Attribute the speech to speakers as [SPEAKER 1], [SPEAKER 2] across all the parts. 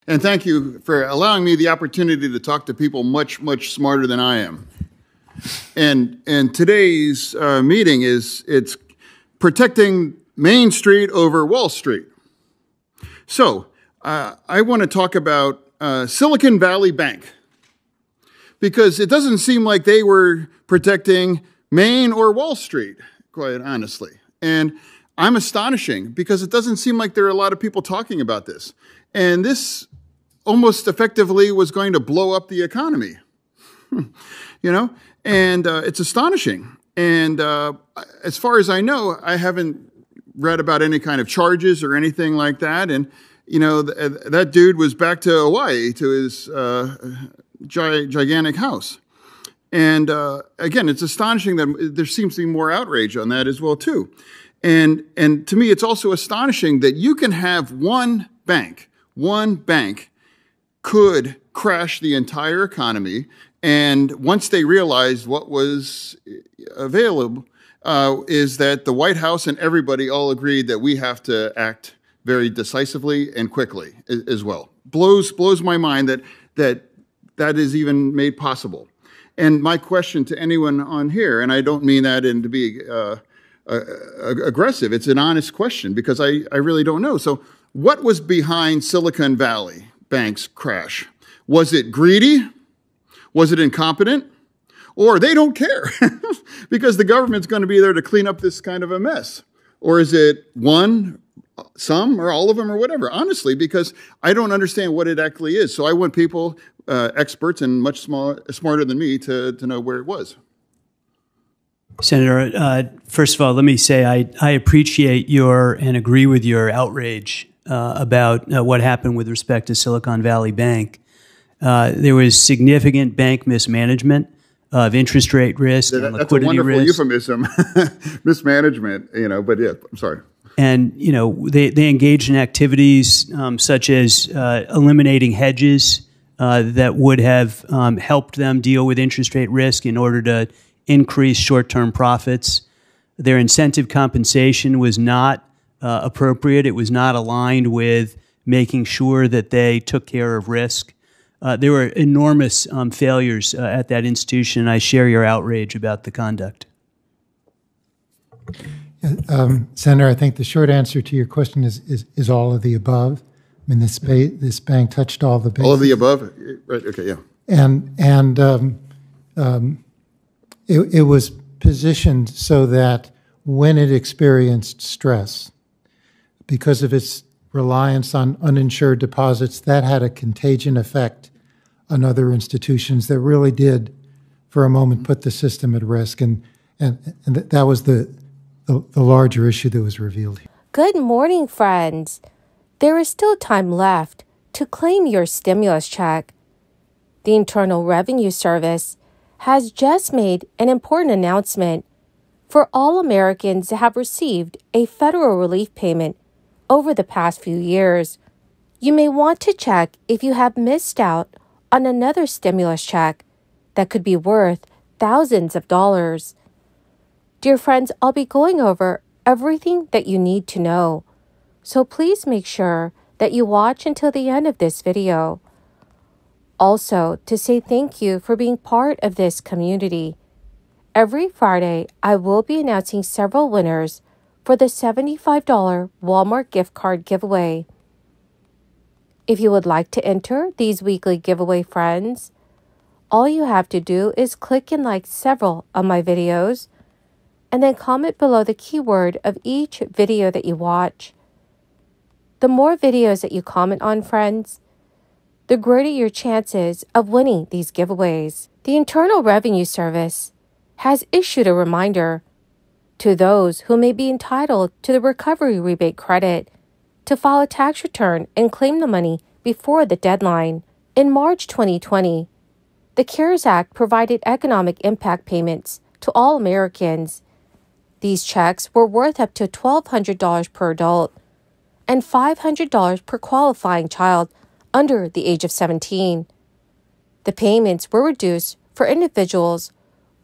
[SPEAKER 1] And thank you for allowing me the opportunity to talk to people much, much smarter than I am. And today's meeting it's protecting Main Street over Wall Street. So I want to talk about Silicon Valley Bank, because it doesn't seem like they were protecting Main or Wall Street, quite honestly. And I'm astonishing because it doesn't seem like there are a lot of people talking about this. And this almost effectively was going to blow up the economy, and it's astonishing. And as far as I know, I haven't read about any kind of charges or anything like that. And, that dude was back to Hawaii, to his gigantic house. And again, it's astonishing that there seems to be more outrage on that as well, too. And to me, it's also astonishing that you can have one bank could crash the entire economy. And once they realized what was available, is that the White House and everybody all agreed that we have to act very decisively and quickly as well. Blows my mind that is even made possible. And my question to anyone on here, and I don't mean that to be aggressive, it's an honest question because I really don't know. So what was behind Silicon Valley Bank's crash? Was it greedy? Was it incompetent? Or they don't care because the government's going to be there to clean up this kind of a mess? Or is it one, some, or all of them, or whatever? Honestly, because I don't understand what it actually is. So I want people, experts and much smarter than me, to know where it was.
[SPEAKER 2] Senator, first of all, let me say I appreciate and agree with your outrage about what happened with respect to Silicon Valley Bank. There was significant bank mismanagement of interest rate risk and liquidity risk. That's a wonderful
[SPEAKER 1] euphemism, mismanagement, but yeah, I'm sorry.
[SPEAKER 2] And, they engaged in activities such as eliminating hedges that would have helped them deal with interest rate risk in order to increase short-term profits. Their incentive compensation was not appropriate. It was not aligned with making sure that they took care of risk. There were enormous failures at that institution, and I share your outrage about the conduct.
[SPEAKER 3] Senator, I think the short answer to your question is all of the above. I mean, this bank touched all the bases.
[SPEAKER 1] All of the above? Right, okay, yeah.
[SPEAKER 3] And it was positioned so that when it experienced stress, because of its reliance on uninsured deposits, that had a contagion effect on other institutions that really did, for a moment, put the system at risk. And that was the larger issue that was revealed here.
[SPEAKER 4] Good morning, friends. There is still time left to claim your stimulus check. The Internal Revenue Service has just made an important announcement for all Americans that have received a federal relief payment over the past few years. You may want to check if you have missed out on another stimulus check that could be worth thousands of dollars. Dear friends, I'll be going over everything that you need to know, so please make sure that you watch until the end of this video. Also, to say thank you for being part of this community. Every Friday, I will be announcing several winners for the $75 Walmart gift card giveaway. If you would like to enter these weekly giveaway, friends, all you have to do is click and like several of my videos and then comment below the keyword of each video that you watch. The more videos that you comment on, friends, the greater your chances of winning these giveaways. The Internal Revenue Service has issued a reminder to those who may be entitled to the recovery rebate credit to file a tax return and claim the money before the deadline. In March 2020, the CARES Act provided economic impact payments to all Americans. These checks were worth up to $1,200 per adult and $500 per qualifying child under the age of 17. The payments were reduced for individuals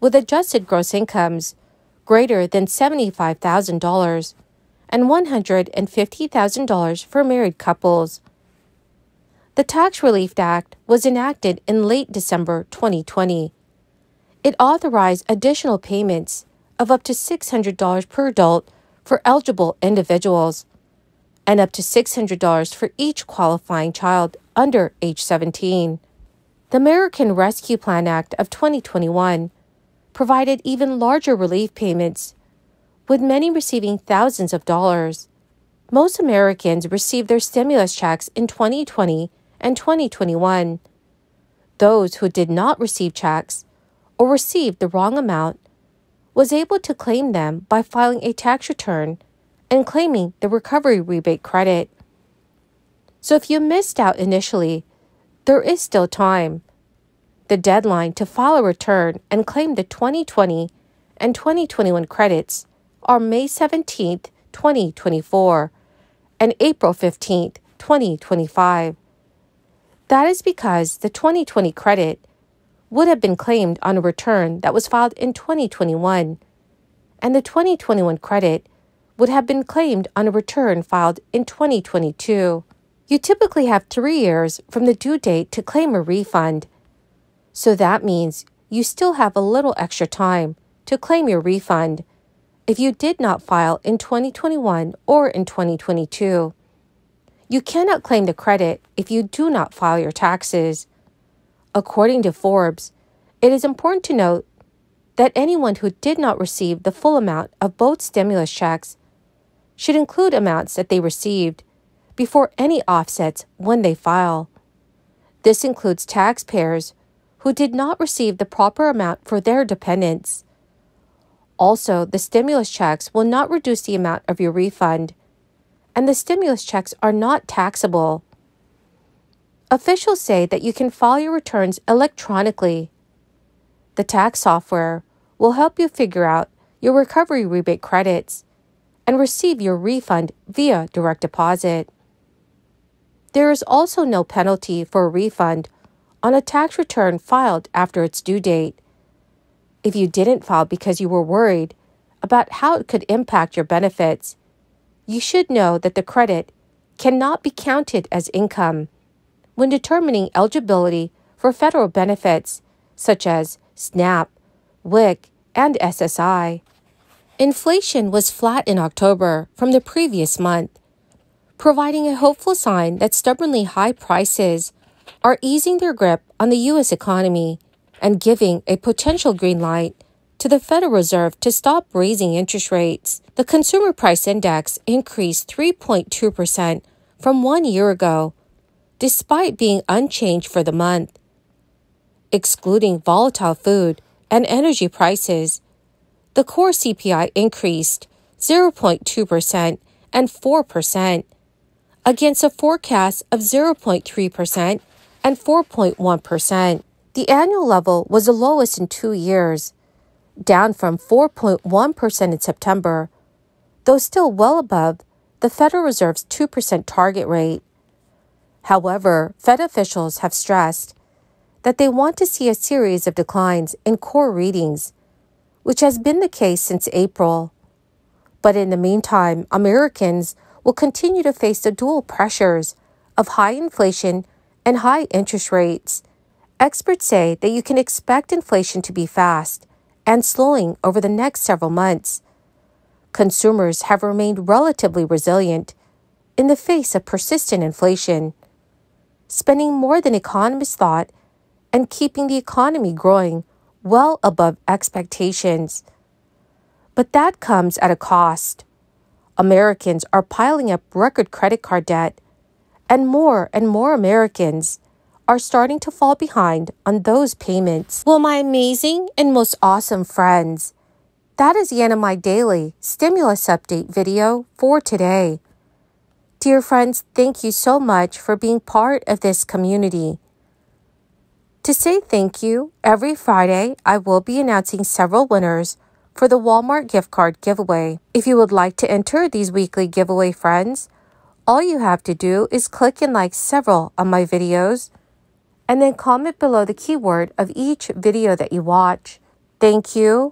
[SPEAKER 4] with adjusted gross incomes greater than $75,000 and $150,000 for married couples. The Tax Relief Act was enacted in late December 2020. It authorized additional payments of up to $600 per adult for eligible individuals and up to $600 for each qualifying child under age 17. The American Rescue Plan Act of 2021 provided even larger relief payments, with many receiving thousands of dollars. Most Americans received their stimulus checks in 2020 and 2021. Those who did not receive checks or received the wrong amount was able to claim them by filing a tax return and claiming the recovery rebate credit. So if you missed out initially, there is still time. The deadline to file a return and claim the 2020 and 2021 credits are May 17th, 2024 and April 15th, 2025. That is because the 2020 credit would have been claimed on a return that was filed in 2021, and the 2021 credit would have been claimed on a return filed in 2022. You typically have 3 years from the due date to claim a refund, so that means you still have a little extra time to claim your refund if you did not file in 2021 or in 2022. You cannot claim the credit if you do not file your taxes. According to Forbes, it is important to note that anyone who did not receive the full amount of both stimulus checks should include amounts that they received before any offsets when they file. This includes taxpayers who did not receive the proper amount for their dependents. Also, the stimulus checks will not reduce the amount of your refund, and the stimulus checks are not taxable. Officials say that you can file your returns electronically. The tax software will help you figure out your recovery rebate credits and receive your refund via direct deposit. There is also no penalty for a refund on a tax return filed after its due date. If you didn't file because you were worried about how it could impact your benefits, you should know that the credit cannot be counted as income when determining eligibility for federal benefits such as SNAP, WIC, and SSI. Inflation was flat in October from the previous month, providing a hopeful sign that stubbornly high prices are easing their grip on the U.S. economy and giving a potential green light to the Federal Reserve to stop raising interest rates. The Consumer Price Index increased 3.2% from 1 year ago, despite being unchanged for the month. Excluding volatile food and energy prices, the core CPI increased 0.2% and 4%, against a forecast of 0.3% and 4.1%. The annual level was the lowest in 2 years, down from 4.1% in September, though still well above the Federal Reserve's 2% target rate. However, Fed officials have stressed that they want to see a series of declines in core readings, which has been the case since April. But in the meantime, Americans will continue to face the dual pressures of high inflation and high interest rates. Experts say that you can expect inflation to be fast and slowing over the next several months. Consumers have remained relatively resilient in the face of persistent inflation, spending more than economists thought and keeping the economy growing well above expectations. But that comes at a cost. Americans are piling up record credit card debt, and more Americans are starting to fall behind on those payments. Well, my amazing and most awesome friends, that is the end of my daily stimulus update video for today. Dear friends, thank you so much for being part of this community. To say thank you, every Friday I will be announcing several winners for the Walmart gift card giveaway. If you would like to enter these weekly giveaway, friends, all you have to do is click and like several of my videos, and then comment below the keyword of each video that you watch. Thank you,